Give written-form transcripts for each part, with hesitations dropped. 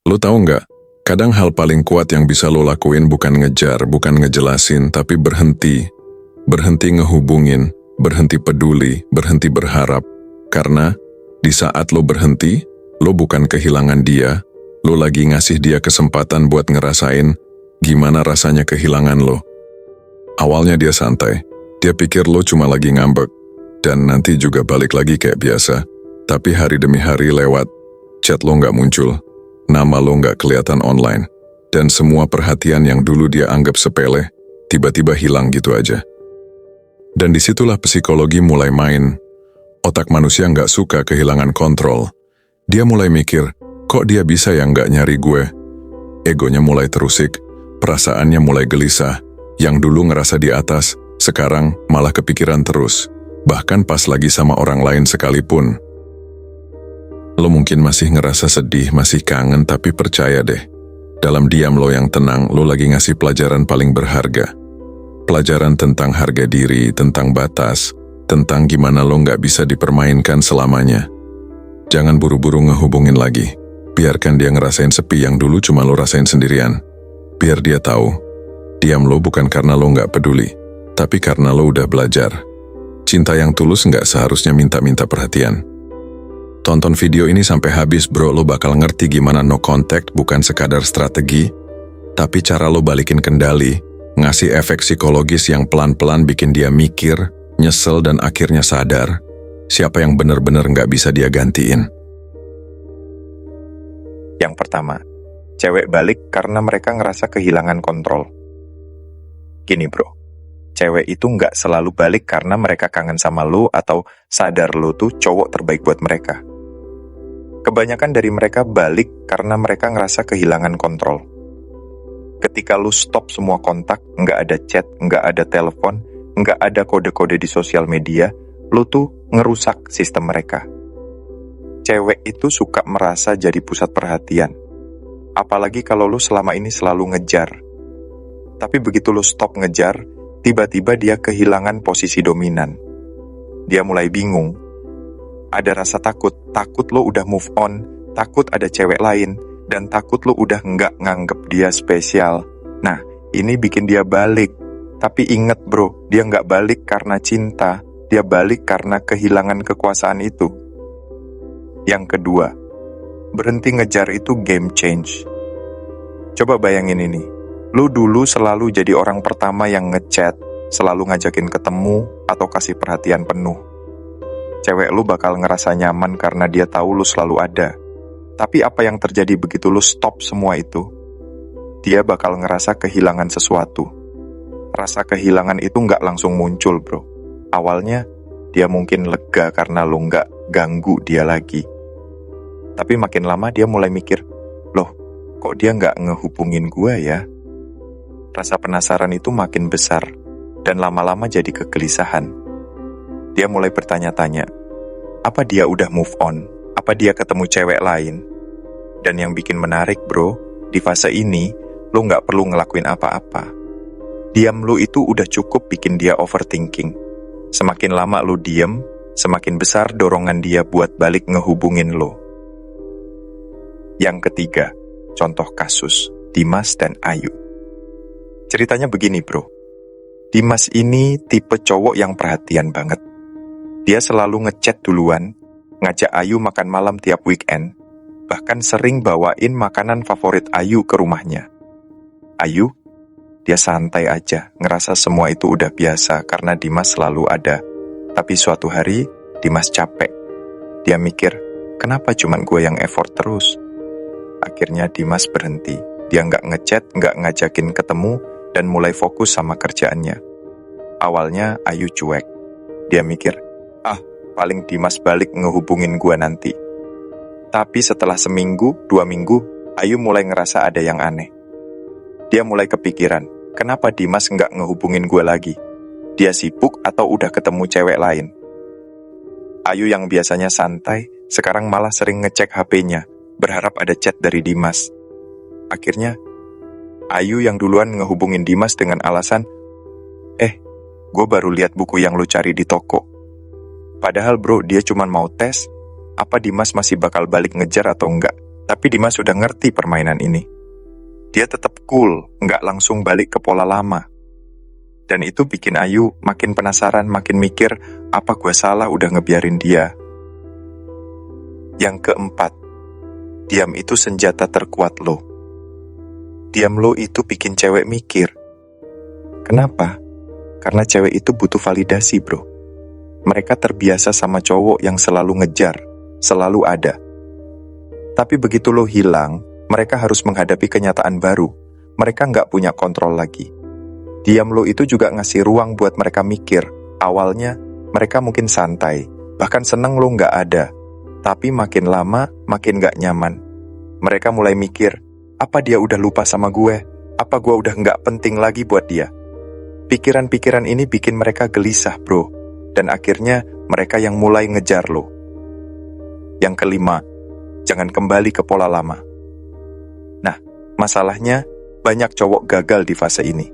Lo tahu nggak? Kadang hal paling kuat yang bisa lo lakuin bukan ngejar, bukan ngejelasin, tapi berhenti. Berhenti ngehubungin, berhenti peduli, berhenti berharap. Karena di saat lo berhenti, lo bukan kehilangan dia, lo lagi ngasih dia kesempatan buat ngerasain gimana rasanya kehilangan lo. Awalnya dia santai, dia pikir lo cuma lagi ngambek, dan nanti juga balik lagi kayak biasa. Tapi hari demi hari lewat, chat lo nggak muncul, nama lo nggak kelihatan online, dan semua perhatian yang dulu dia anggap sepele, tiba-tiba hilang gitu aja. Dan disitulah psikologi mulai main. Otak manusia nggak suka kehilangan kontrol. Dia mulai mikir, kok dia bisa yang nggak nyari gue? Egonya mulai terusik, perasaannya mulai gelisah. Yang dulu ngerasa di atas, sekarang malah kepikiran terus. Bahkan pas lagi sama orang lain sekalipun. Lo mungkin masih ngerasa sedih, masih kangen, tapi percaya deh. Dalam diam lo yang tenang, lo lagi ngasih pelajaran paling berharga. Pelajaran tentang harga diri, tentang batas, tentang gimana lo nggak bisa dipermainkan selamanya. Jangan buru-buru ngehubungin lagi. Biarkan dia ngerasain sepi yang dulu cuma lo rasain sendirian. Biar dia tahu, diam lo bukan karena lo nggak peduli, tapi karena lo udah belajar. Cinta yang tulus nggak seharusnya minta-minta perhatian. Tonton video ini sampai habis bro, lo bakal ngerti gimana no contact bukan sekadar strategi, tapi cara lo balikin kendali, ngasih efek psikologis yang pelan-pelan bikin dia mikir, nyesel dan akhirnya sadar, siapa yang benar-benar nggak bisa dia gantiin. Yang pertama, cewek balik karena mereka ngerasa kehilangan kontrol. Gini bro, cewek itu nggak selalu balik karena mereka kangen sama lo atau sadar lo tuh cowok terbaik buat mereka. Kebanyakan dari mereka balik karena mereka ngerasa kehilangan kontrol. Ketika lo stop semua kontak, nggak ada chat, nggak ada telepon, nggak ada kode-kode di sosial media, lo tuh ngerusak sistem mereka. Cewek itu suka merasa jadi pusat perhatian. Apalagi kalau lo selama ini selalu ngejar. Tapi begitu lo stop ngejar, tiba-tiba dia kehilangan posisi dominan. Dia mulai bingung. Ada rasa takut lo udah move on, takut ada cewek lain, dan takut lo udah nggak nganggep dia spesial. Nah, ini bikin dia balik. Tapi inget bro, dia nggak balik karena cinta, dia balik karena kehilangan kekuasaan itu. Yang kedua, berhenti ngejar itu game change. Coba bayangin ini, lu dulu selalu jadi orang pertama yang ngechat, selalu ngajakin ketemu atau kasih perhatian penuh. Cewek lu bakal ngerasa nyaman karena dia tahu lu selalu ada. Tapi apa yang terjadi begitu lu stop semua itu? Dia bakal ngerasa kehilangan sesuatu. Rasa kehilangan itu nggak langsung muncul bro. Awalnya, dia mungkin lega karena lu nggak ganggu dia lagi. Tapi makin lama dia mulai mikir, loh, kok dia nggak ngehubungin gue ya? Rasa penasaran itu makin besar, dan lama-lama jadi kegelisahan. Dia mulai bertanya-tanya, apa dia udah move on? Apa dia ketemu cewek lain? Dan yang bikin menarik bro, di fase ini, lo nggak perlu ngelakuin apa-apa. Diam lo itu udah cukup bikin dia overthinking. Semakin lama lo diem, semakin besar dorongan dia buat balik ngehubungin lo. Yang ketiga, contoh kasus Dimas dan Ayu. Ceritanya begini bro, Dimas ini tipe cowok yang perhatian banget. Dia selalu ngechat duluan, ngajak Ayu makan malam tiap weekend, bahkan sering bawain makanan favorit Ayu ke rumahnya. Ayu, dia santai aja, ngerasa semua itu udah biasa karena Dimas selalu ada. Tapi suatu hari, Dimas capek. Dia mikir, kenapa cuman gue yang effort terus? Akhirnya Dimas berhenti. Dia nggak ngechat, nggak ngajakin ketemu, dan mulai fokus sama kerjaannya. Awalnya Ayu cuek. Dia mikir, paling Dimas balik ngehubungin gue nanti. Tapi setelah seminggu, 2 minggu, Ayu mulai ngerasa ada yang aneh. Dia mulai kepikiran, kenapa Dimas nggak ngehubungin gue lagi? Dia sibuk atau udah ketemu cewek lain? Ayu yang biasanya santai, sekarang malah sering ngecek HP-nya, berharap ada chat dari Dimas. Akhirnya, Ayu yang duluan ngehubungin Dimas dengan alasan, gue baru lihat buku yang lu cari di toko. Padahal bro, dia cuma mau tes, apa Dimas masih bakal balik ngejar atau enggak. Tapi Dimas udah ngerti permainan ini. Dia tetap cool, nggak langsung balik ke pola lama. Dan itu bikin Ayu makin penasaran, makin mikir, apa gue salah udah ngebiarin dia. Yang keempat, diam itu senjata terkuat lo. Diam lo itu bikin cewek mikir. Kenapa? Karena cewek itu butuh validasi, bro. Mereka terbiasa sama cowok yang selalu ngejar, selalu ada. Tapi begitu lo hilang, mereka harus menghadapi kenyataan baru. Mereka nggak punya kontrol lagi. Diam lo itu juga ngasih ruang buat mereka mikir. Awalnya, mereka mungkin santai, bahkan seneng lo nggak ada. Tapi makin lama, makin nggak nyaman. Mereka mulai mikir, apa dia udah lupa sama gue? Apa gue udah nggak penting lagi buat dia? Pikiran-pikiran ini bikin mereka gelisah, bro. Dan akhirnya, mereka yang mulai ngejar lo. Yang kelima, jangan kembali ke pola lama. Nah, masalahnya banyak cowok gagal di fase ini.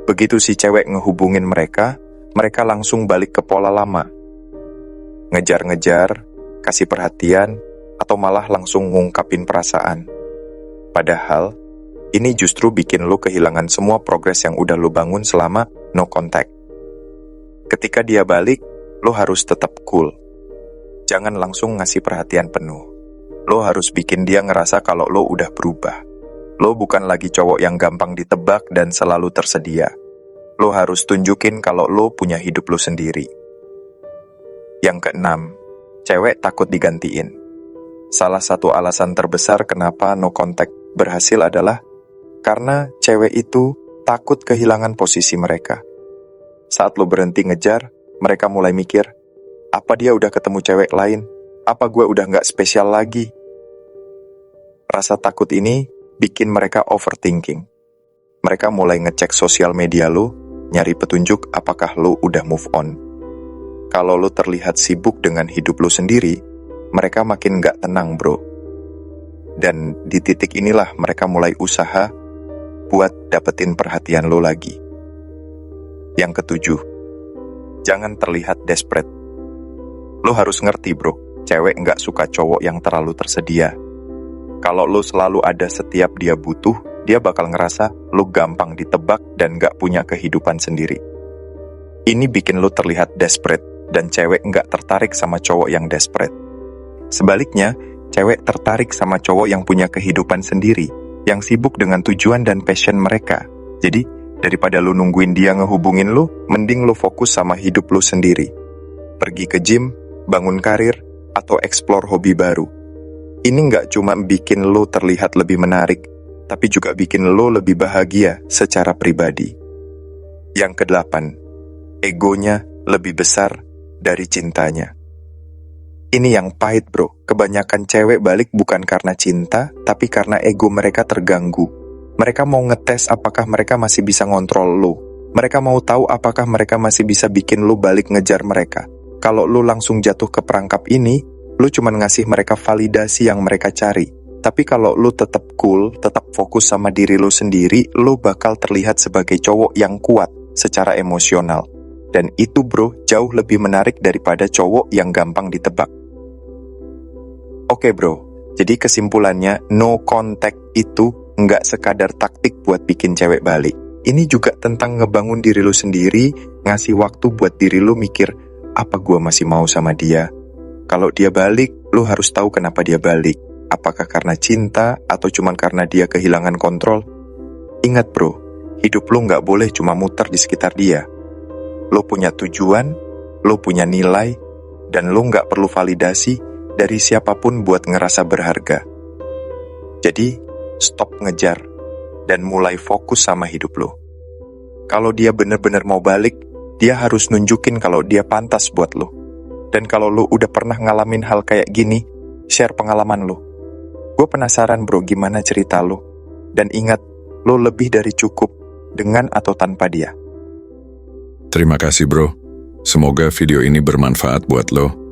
Begitu si cewek ngehubungin mereka langsung balik ke pola lama. Ngejar-ngejar, kasih perhatian, atau malah langsung ngungkapin perasaan. Padahal, ini justru bikin lo kehilangan semua progres yang udah lo bangun selama no contact. Ketika dia balik, lo harus tetap cool. Jangan langsung ngasih perhatian penuh. Lo harus bikin dia ngerasa kalau lo udah berubah. Lo bukan lagi cowok yang gampang ditebak dan selalu tersedia. Lo harus tunjukin kalau lo punya hidup lo sendiri. Yang keenam, cewek takut digantiin. Salah satu alasan terbesar kenapa no contact berhasil adalah karena cewek itu takut kehilangan posisi mereka. Saat lo berhenti ngejar, mereka mulai mikir, apa dia udah ketemu cewek lain? Apa gue udah gak spesial lagi? Rasa takut ini bikin mereka overthinking. Mereka mulai ngecek sosial media lo, nyari petunjuk apakah lo udah move on. Kalau lo terlihat sibuk dengan hidup lo sendiri, mereka makin gak tenang, bro. Dan di titik inilah mereka mulai usaha buat dapetin perhatian lo lagi. Yang ketujuh, jangan terlihat desperate. Lo harus ngerti, bro, cewek gak suka cowok yang terlalu tersedia. Kalau lo selalu ada setiap dia butuh, dia bakal ngerasa lo gampang ditebak dan gak punya kehidupan sendiri. Ini bikin lo terlihat desperate, dan cewek gak tertarik sama cowok yang desperate. Sebaliknya, cewek tertarik sama cowok yang punya kehidupan sendiri, yang sibuk dengan tujuan dan passion mereka. Jadi, daripada lo nungguin dia ngehubungin lo, mending lo fokus sama hidup lo sendiri. Pergi ke gym, bangun karir, atau explore hobi baru. Ini nggak cuma bikin lo terlihat lebih menarik, tapi juga bikin lo lebih bahagia secara pribadi. Yang kedelapan, egonya lebih besar dari cintanya. Ini yang pahit, bro. Kebanyakan cewek balik bukan karena cinta, tapi karena ego mereka terganggu. Mereka mau ngetes apakah mereka masih bisa ngontrol lo. Mereka mau tahu apakah mereka masih bisa bikin lo balik ngejar mereka. Kalau lo langsung jatuh ke perangkap ini, lo cuma ngasih mereka validasi yang mereka cari. Tapi kalau lo tetap cool, tetap fokus sama diri lo sendiri, lo bakal terlihat sebagai cowok yang kuat secara emosional. Dan itu, bro, jauh lebih menarik daripada cowok yang gampang ditebak. Oke, bro, jadi kesimpulannya, no contact itu nggak sekadar taktik buat bikin cewek balik. Ini juga tentang ngebangun diri lo sendiri, ngasih waktu buat diri lo mikir, apa gue masih mau sama dia? Kalau dia balik, lo harus tahu kenapa dia balik. Apakah karena cinta, atau cuma karena dia kehilangan kontrol? Ingat, bro, hidup lo nggak boleh cuma muter di sekitar dia. Lo punya tujuan, lo punya nilai, dan lo nggak perlu validasi dari siapapun buat ngerasa berharga. Jadi, stop ngejar, dan mulai fokus sama hidup lo. Kalau dia bener-bener mau balik, dia harus nunjukin kalau dia pantas buat lo. Dan kalau lo udah pernah ngalamin hal kayak gini, share pengalaman lo. Gue penasaran, bro, gimana cerita lo. Dan ingat, lo lebih dari cukup dengan atau tanpa dia. Terima kasih, bro. Semoga video ini bermanfaat buat lo.